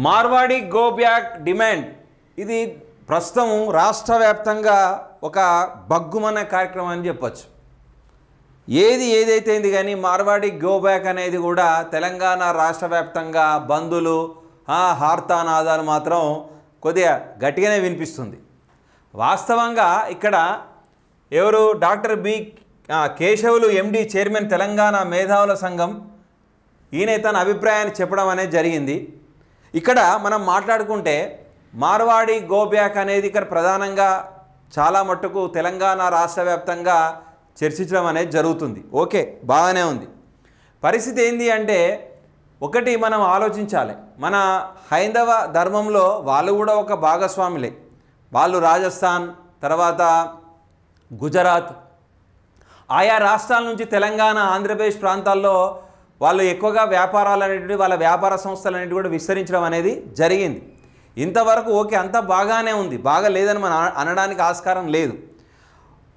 Marwadi go back demand ఇది ప్రస్తుతం రాష్ట్ర వ్యాప్తంగా ఒక బగ్గుమన్న కార్యక్రమం అని చెప్పొచ్చు. ఏదైతే కానీ మార్వాడి గో బ్యాక్ అనేది కూడా తెలంగాణ రాష్ట్ర వ్యాప్తంగా బంధులు హార్తానాదాలు మాత్రం కొద్దిగా గట్టిగానే వినిపిస్తుంది. వాస్తవంగా ఇక్కడ ఎవరు డాక్టర్ బి కేశవులు ఎండి చైర్మన్ తెలంగాణ మేధావుల సంఘం ఈయన తన అభిప్రాయాన్ని చెప్పడం అనేది జరిగింది. ఇక్కడ మనం మాట్లాడుకుంటే మార్వాడి గో బ్యాక్ అనేది ఇక్కడ ప్రధానంగా చాలా మట్టుకు తెలంగాణ రాష్ట్ర వ్యాప్తంగా చర్చించడం అనేది జరుగుతుంది. ఓకే, బాగానే ఉంది. పరిస్థితి ఏంది అంటే ఒకటి మనం ఆలోచించాలి, మన హైందవ ధర్మంలో వాళ్ళు కూడా ఒక భాగస్వాములే. వాళ్ళు రాజస్థాన్ తర్వాత గుజరాత్ ఆయా రాష్ట్రాల నుంచి తెలంగాణ ఆంధ్రప్రదేశ్ ప్రాంతాల్లో వాళ్ళు ఎక్కువగా వ్యాపారాలు అనేటివి వాళ్ళ వ్యాపార సంస్థలు అనేటివి కూడా విస్తరించడం అనేది జరిగింది. ఇంతవరకు ఓకే, అంతా బాగానే ఉంది, బాగా లేదని మనం అనడానికి ఆస్కారం లేదు.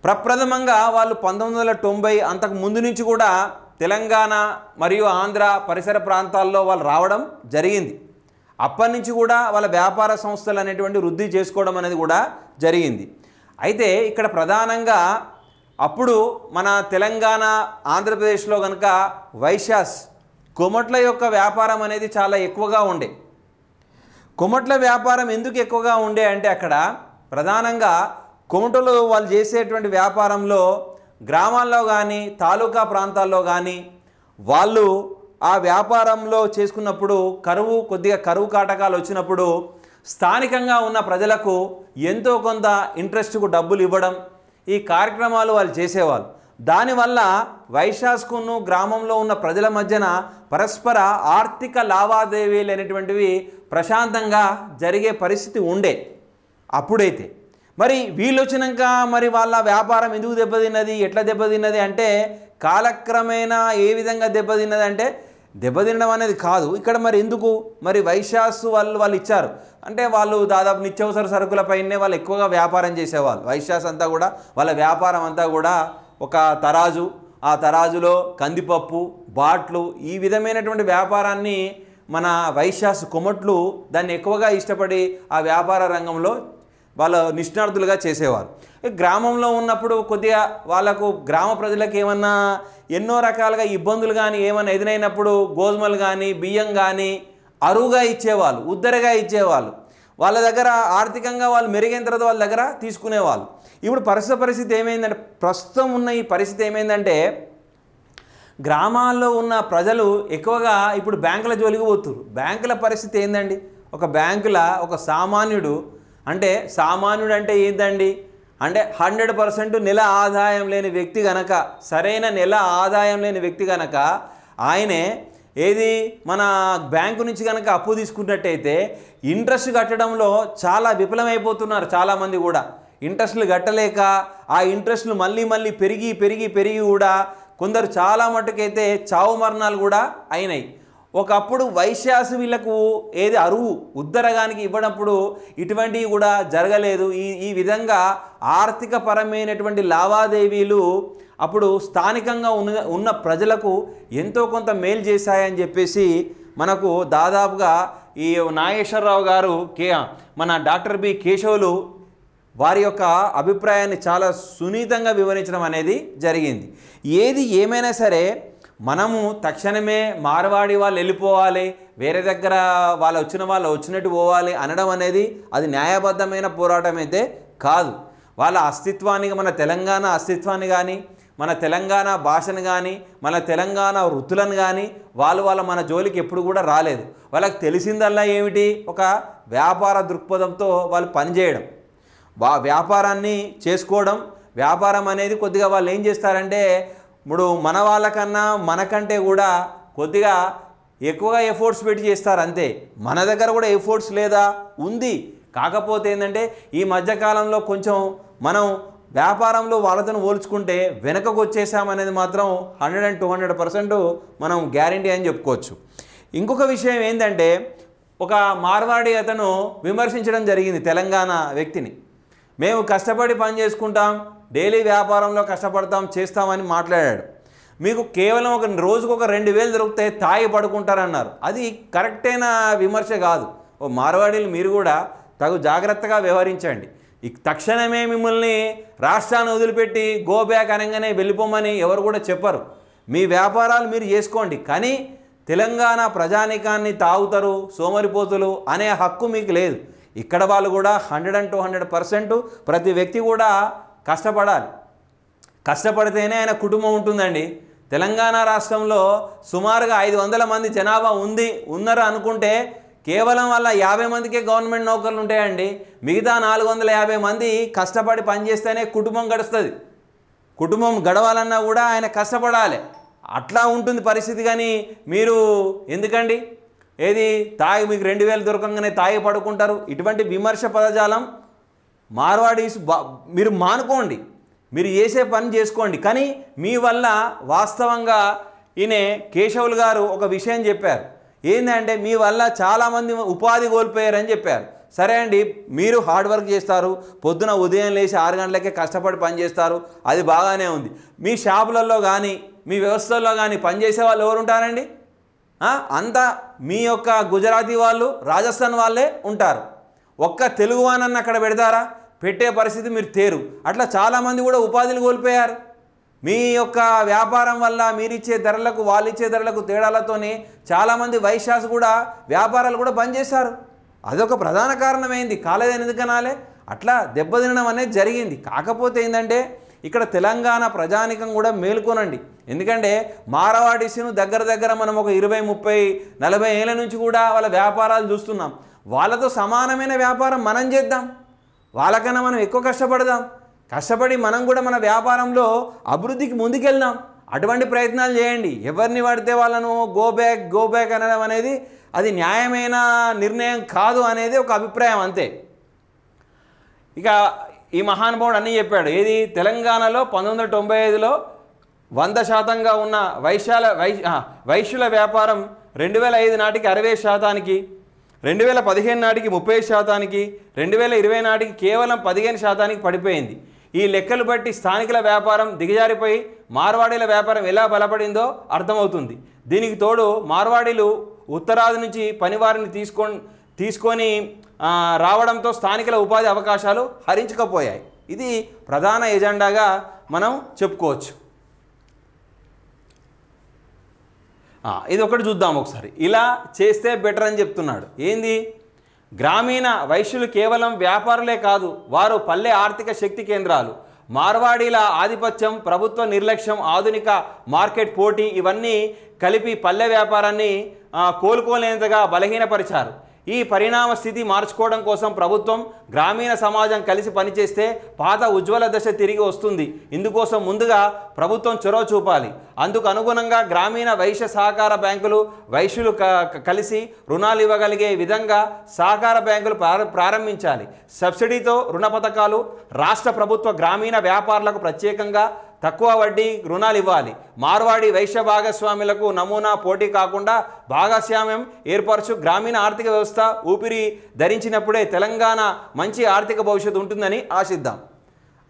ప్రప్రథమంగా వాళ్ళు 1990 అంతకు ముందు నుంచి కూడా తెలంగాణ మరియు ఆంధ్ర పరిసర ప్రాంతాల్లో వాళ్ళు రావడం జరిగింది. అప్పటి నుంచి కూడా వాళ్ళ వ్యాపార సంస్థలు అనేటువంటి వృద్ధి చేసుకోవడం అనేది కూడా జరిగింది. అయితే ఇక్కడ ప్రధానంగా అప్పుడు మన తెలంగాణ ఆంధ్రప్రదేశ్లో కనుక వైశ్యాస్ కొమట్ల యొక్క వ్యాపారం అనేది చాలా ఎక్కువగా ఉండే. కొమట్ల వ్యాపారం ఎందుకు ఎక్కువగా ఉండే అంటే అక్కడ ప్రధానంగా కొమటలు వాళ్ళు చేసేటువంటి వ్యాపారంలో గ్రామాల్లో కానీ తాలూకా ప్రాంతాల్లో కానీ వాళ్ళు ఆ వ్యాపారంలో చేసుకున్నప్పుడు కొద్దిగా కరువు కాటకాలు వచ్చినప్పుడు స్థానికంగా ఉన్న ప్రజలకు ఎంతో కొంత ఇంట్రెస్ట్కు డబ్బులు ఇవ్వడం ఈ కార్యక్రమాలు వాళ్ళు చేసేవాళ్ళు. దానివల్ల వైశాస్కును గ్రామంలో ఉన్న ప్రజల మధ్యన పరస్పర ఆర్థిక లావాదేవీలు అనేటువంటివి ప్రశాంతంగా జరిగే పరిస్థితి ఉండే అప్పుడైతే. మరి వీళ్ళు వచ్చినాక మరి వాళ్ళ వ్యాపారం ఎందుకు దెబ్బతిన్నది, ఎట్లా దెబ్బతిన్నది అంటే కాలక్రమేణా ఏ విధంగా దెబ్బతిన్నది అంటే దెబ్బతినడం అనేది కాదు. ఇక్కడ మరి ఎందుకు మరి వైశ్యాసు వాళ్ళు ఇచ్చారు అంటే వాళ్ళు దాదాపు నిత్యావసర సరుకులపైనే వాళ్ళు ఎక్కువగా వ్యాపారం చేసేవాళ్ళు. వైశ్యాస్ అంతా కూడా వాళ్ళ వ్యాపారం అంతా కూడా ఒక తరాజు, ఆ తరాజులో కందిపప్పు బాట్లు ఈ విధమైనటువంటి వ్యాపారాన్ని మన వైశ్యాస్ కొమట్లు దాన్ని ఎక్కువగా ఇష్టపడి ఆ వ్యాపార రంగంలో వాళ్ళు నిష్ణార్థులుగా చేసేవారు. గ్రామంలో ఉన్నప్పుడు కొద్దిగా వాళ్ళకు గ్రామ ప్రజలకు ఏమన్నా ఎన్నో రకాలుగా ఇబ్బందులు కానీ ఏమన్నా ఎదురైనప్పుడు గోధుమలు కానీ బియ్యం కానీ అరువుగా ఇచ్చేవాళ్ళు, ఉద్దరగా ఇచ్చేవాళ్ళు. వాళ్ళ దగ్గర ఆర్థికంగా వాళ్ళు మెరుగైన తర్వాత వాళ్ళ దగ్గర తీసుకునేవాళ్ళు. ఇప్పుడు పరిస్థితి ఏమైందంటే ప్రస్తుతం ఉన్న ఈ పరిస్థితి ఏమైందంటే గ్రామాల్లో ఉన్న ప్రజలు ఎక్కువగా ఇప్పుడు బ్యాంకుల జోలికి పోతున్నారు. బ్యాంకుల పరిస్థితి ఏందండి, ఒక బ్యాంకుల ఒక సామాన్యుడు అంటే ఏందండి అంటే 100% నెల ఆదాయం లేని వ్యక్తి కనుక, సరైన నెల ఆదాయం లేని వ్యక్తి కనుక ఆయనే ఏది మన బ్యాంకు నుంచి కనుక అప్పు తీసుకున్నట్టయితే ఇంట్రెస్ట్ కట్టడంలో చాలా విఫలమైపోతున్నారు. చాలామంది కూడా ఇంట్రెస్ట్లు కట్టలేక ఆ ఇంట్రెస్ట్లు మళ్ళీ పెరిగి కూడా కొందరు చాలా మట్టుకైతే చావు మరణాలు కూడా అయినాయి. ఒకప్పుడు వైశ్యాసు వీళ్ళకు ఏది అరువు ఉద్దరగానికి ఇవ్వడప్పుడు ఇటువంటివి కూడా జరగలేదు. ఈ విధంగా ఆర్థిక పరమైనటువంటి లావాదేవీలు అప్పుడు స్థానికంగా ఉన్న ప్రజలకు ఎంతో కొంత మేలు చేశాయని చెప్పేసి మనకు దాదాపుగా ఈ నాగేశ్వరరావు గారు మన డాక్టర్ బి కేశవులు వారి యొక్క అభిప్రాయాన్ని చాలా సున్నితంగా వివరించడం అనేది జరిగింది. ఏది ఏమైనా సరే మనము తక్షణమే మార్వాడి వాళ్ళు వెళ్ళిపోవాలి, వేరే దగ్గర వాళ్ళు వచ్చినట్టు పోవాలి అనడం అనేది అది న్యాయబద్ధమైన పోరాటం అయితే కాదు. వాళ్ళ అస్తిత్వాన్ని, మన తెలంగాణ అస్తిత్వాన్ని కానీ మన తెలంగాణ భాషను కానీ మన తెలంగాణ వృత్తులను కానీ వాళ్ళ మన జోలికి ఎప్పుడు కూడా రాలేదు. వాళ్ళకి తెలిసిందల్లా ఏమిటి, ఒక వ్యాపార దృక్పథంతో వాళ్ళు పనిచేయడం, వ్యాపారాన్ని చేసుకోవడం. వ్యాపారం అనేది కొద్దిగా వాళ్ళు ఏం చేస్తారంటే ఇప్పుడు మన వాళ్ళకన్నా మనకంటే కూడా కొద్దిగా ఎక్కువగా ఎఫర్ట్స్ పెట్టి చేస్తారు అంతే. మన దగ్గర కూడా ఎఫర్ట్స్ లేదా ఉంది. కాకపోతే ఏంటంటే ఈ మధ్యకాలంలో కొంచెం మనం వ్యాపారంలో వాళ్ళతో పోల్చుకుంటే వెనకకు వచ్చేసామనేది మాత్రం 100-200% మనం గ్యారంటీ అని చెప్పుకోవచ్చు. ఇంకొక విషయం ఏంటంటే ఒక మార్వాడి అతను విమర్శించడం జరిగింది తెలంగాణ వ్యక్తిని. మేము కష్టపడి పని చేసుకుంటాం, డైలీ వ్యాపారంలో కష్టపడతాం చేస్తామని మాట్లాడాడు. మీకు కేవలం ఒక రోజుకు ఒక 2000 దొరికితే తాగి పడుకుంటారన్నారు. అది కరెక్టైన విమర్శ కాదు. ఓ మార్వాడీలు మీరు కూడా తగు జాగ్రత్తగా వ్యవహరించండి. తక్షణమే మిమ్మల్ని రాష్ట్రాన్ని వదిలిపెట్టి గో బ్యాక్ అనగానే వెళ్ళిపోమని ఎవరు కూడా చెప్పరు. మీ వ్యాపారాలు మీరు చేసుకోండి. కానీ తెలంగాణ ప్రజానీకాన్ని తాగుతారు సోమరిపోతులు అనే హక్కు మీకు లేదు. ఇక్కడ వాళ్ళు కూడా 100% ప్రతి వ్యక్తి కూడా కష్టపడాలి. కష్టపడితేనే ఆయన కుటుంబం ఉంటుందండి. తెలంగాణ రాష్ట్రంలో సుమారుగా 500 మంది జనాభా ఉన్నారు అనుకుంటే కేవలం వల్ల 50 మందికే గవర్నమెంట్ నౌకర్లు ఉంటాయండి. మిగతా 450 మంది కష్టపడి పనిచేస్తేనే కుటుంబం గడుస్తుంది. కుటుంబం గడవాలన్నా కూడా ఆయన కష్టపడాలి. అట్లా ఉంటుంది పరిస్థితి. కానీ మీరు ఎందుకండి తాగి మీకు 2000 దొరకంగానే తాగి పడుకుంటారు. ఇటువంటి విమర్శ పదజాలం మార్వాడీస్ మీరు మానుకోండి. మీరు చేసే పని చేసుకోండి. కానీ మీ వల్ల వాస్తవంగా ఈయన కేశవులు గారు ఒక విషయం చెప్పారు. ఏంటంటే మీ వల్ల చాలామంది ఉపాధి కోల్పోయారని చెప్పారు. సరే అండి, మీరు హార్డ్ వర్క్ చేస్తారు, పొద్దున ఉదయం లేచి 6 గంటలకే కష్టపడి పని చేస్తారు, అది బాగానే ఉంది. మీ షాపులలో కానీ మీ వ్యవస్థల్లో కానీ పనిచేసే వాళ్ళు ఎవరు ఉంటారండి? అంతా మీ యొక్క గుజరాతీ వాళ్ళు, రాజస్థాన్ వాళ్ళే ఉంటారు. ఒక్క తెలుగు వానన్న అక్కడ పెడతారా? పెట్టే పరిస్థితి మీరు తేరు. అట్లా చాలామంది కూడా ఉపాధిని కోల్పోయారు. మీ యొక్క వ్యాపారం వల్ల మీరిచ్చే ధరలకు వాళ్ళు ఇచ్చే ధరలకు తేడాలతోనే చాలామంది వైశ్యాస్ కూడా వ్యాపారాలు కూడా బంద్ చేశారు. అదొక ప్రధాన కారణమైంది. కాలేదని ఎందుకనాలే? అట్లా దెబ్బతినడం అనేది జరిగింది. కాకపోతే ఏంటంటే ఇక్కడ తెలంగాణ ప్రజానికం కూడా మేల్కొనండి. ఎందుకంటే మార్వాడీస్ను దగ్గర మనం ఒక 20, 30, 40 ఏళ్ళ నుంచి కూడా వాళ్ళ వ్యాపారాలు చూస్తున్నాం. వాళ్ళతో సమానమైన వ్యాపారం మనం చేద్దాం. వాళ్ళకన్నా మనం ఎక్కువ కష్టపడదాం. కష్టపడి మనం కూడా మన వ్యాపారంలో అభివృద్ధికి ముందుకెళ్దాం. అటువంటి ప్రయత్నాలు చేయండి. ఎవరిని పడితే వాళ్ళను గో బ్యాక్ అనడం అనేది అది న్యాయమైన నిర్ణయం కాదు అనేది ఒక అభిప్రాయం అంతే. ఇక ఈ మహానుభావుడు అన్నీ చెప్పాడు. తెలంగాణలో 1995లో 100% ఉన్న వైశ్యుల వ్యాపారం 2005 నాటికి 60%, 2015 నాటికి 30%, 2020 నాటికి కేవలం 15% పడిపోయింది. ఈ లెక్కలు బట్టి స్థానికుల వ్యాపారం దిగజారిపోయి మార్వాడీల వ్యాపారం ఎలా బలపడిందో అర్థమవుతుంది. దీనికి తోడు మార్వాడీలు ఉత్తరాది నుంచి పనివారిని తీసుకొని రావడంతో స్థానికుల ఉపాధి అవకాశాలు హరించకపోయాయి. ఇది ప్రధాన ఎజెండాగా మనం చెప్పుకోవచ్చు. ఇది ఒకటి చూద్దాం ఒకసారి. ఇలా చేస్తే బెటర్ అని చెప్తున్నాడు. గ్రామీణ వైశ్యులు కేవలం వ్యాపారులే కాదు, వారు పల్లె ఆర్థిక శక్తి కేంద్రాలు. మార్వాడీల ఆధిపత్యం, ప్రభుత్వ నిర్లక్ష్యం, ఆధునిక మార్కెట్ పోటీ ఇవన్నీ కలిపి పల్లె వ్యాపారాన్ని కోలుకోలేనంతగా బలహీనపరిచారు. ఈ పరిణామ స్థితి మార్చుకోవడం కోసం ప్రభుత్వం, గ్రామీణ సమాజం కలిసి పనిచేస్తే పాత ఉజ్వల దశ తిరిగి వస్తుంది. ఇందుకోసం ముందుగా ప్రభుత్వం చొరవ చూపాలి. అందుకు అనుగుణంగా గ్రామీణ వైశ్య సహకార బ్యాంకులు వైశ్యులు కలిసి రుణాలు ఇవ్వగలిగే విధంగా సహకార బ్యాంకులు ప్రారంభించాలి. సబ్సిడీతో రుణ పథకాలు, రాష్ట్ర ప్రభుత్వ గ్రామీణ వ్యాపారులకు ప్రత్యేకంగా తక్కువ వడ్డీ రుణాలు ఇవ్వాలి. మార్వాడి వైశ్య భాగస్వాములకు నమూనా పోటీ కాకుండా భాగస్వామ్యం ఏర్పరచు. గ్రామీణ ఆర్థిక వ్యవస్థ ఊపిరి ధరించినప్పుడే తెలంగాణ మంచి ఆర్థిక భవిష్యత్తు ఉంటుందని ఆశిద్దాం.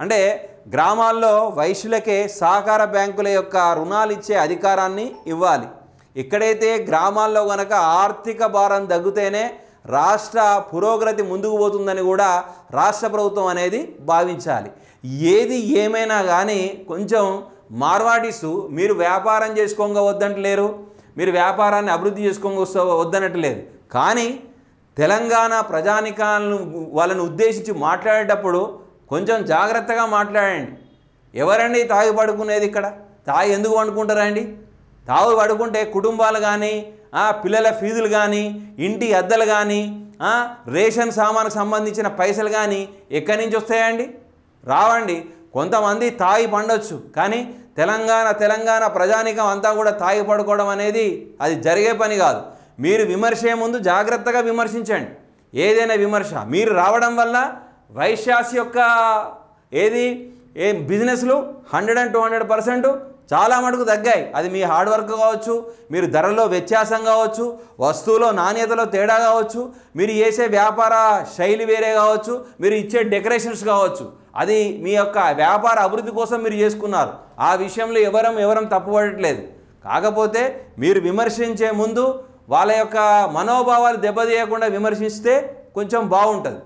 అంటే గ్రామాల్లో వైశ్యులకే సహకార బ్యాంకుల యొక్క రుణాలు ఇచ్చే అధికారాన్ని ఇవ్వాలి. ఎక్కడైతే గ్రామాల్లో కనుక ఆర్థిక భారం తగ్గితేనే రాష్ట్ర పురోగతి ముందుకు పోతుందని కూడా రాష్ట్ర ప్రభుత్వం అనేది భావించాలి. ఏది ఏమైనా కానీ కొంచెం మార్వాడీసు మీరు వ్యాపారం చేసుకోంగా వద్దంటలేరు, మీరు వ్యాపారాన్ని అభివృద్ధి చేసుకోంగా వద్దనట్లేదు. కానీ తెలంగాణ ప్రజానికాలను వాళ్ళని ఉద్దేశించి మాట్లాడేటప్పుడు కొంచెం జాగ్రత్తగా మాట్లాడండి. ఎవరండి తాగి పడుకునేది? ఇక్కడ తాగి ఎందుకు పండుకుంటారండి? తాగు పడుకుంటే కుటుంబాలు కానీ, పిల్లల ఫీజులు కానీ, ఇంటి అద్దెలు కానీ, రేషన్ సామానుకు సంబంధించిన పైసలు కానీ ఎక్కడి నుంచి వస్తాయండి? రావండి. కొంతమంది తాగి పండొచ్చు, కానీ తెలంగాణ ప్రజానికం అంతా కూడా తాగి పడుకోవడం అనేది అది జరిగే పని కాదు. మీరు విమర్శే ముందు జాగ్రత్తగా విమర్శించండి. ఏదైనా విమర్శ మీరు రావడం వల్ల వైశ్యాస్ యొక్క బిజినెస్లు 100-200% చాలా మటుకు తగ్గాయి. అది మీ హార్డ్ వర్క్ కావచ్చు, మీరు ధరలో వ్యత్యాసం కావచ్చు, వస్తువులో నాణ్యతలో తేడా కావచ్చు, మీరు చేసే వ్యాపార శైలి వేరే కావచ్చు, మీరు ఇచ్చే డెకరేషన్స్ కావచ్చు, అది మీ యొక్క వ్యాపార అభివృద్ధి కోసం మీరు చేసుకున్నారు. ఆ విషయంలో ఎవరం తప్పుపడట్లేదు. కాకపోతే మీరు విమర్శించే ముందు వాళ్ళ యొక్క మనోభావాలు దెబ్బతీయకుండా విమర్శిస్తే కొంచెం బాగుంటుంది.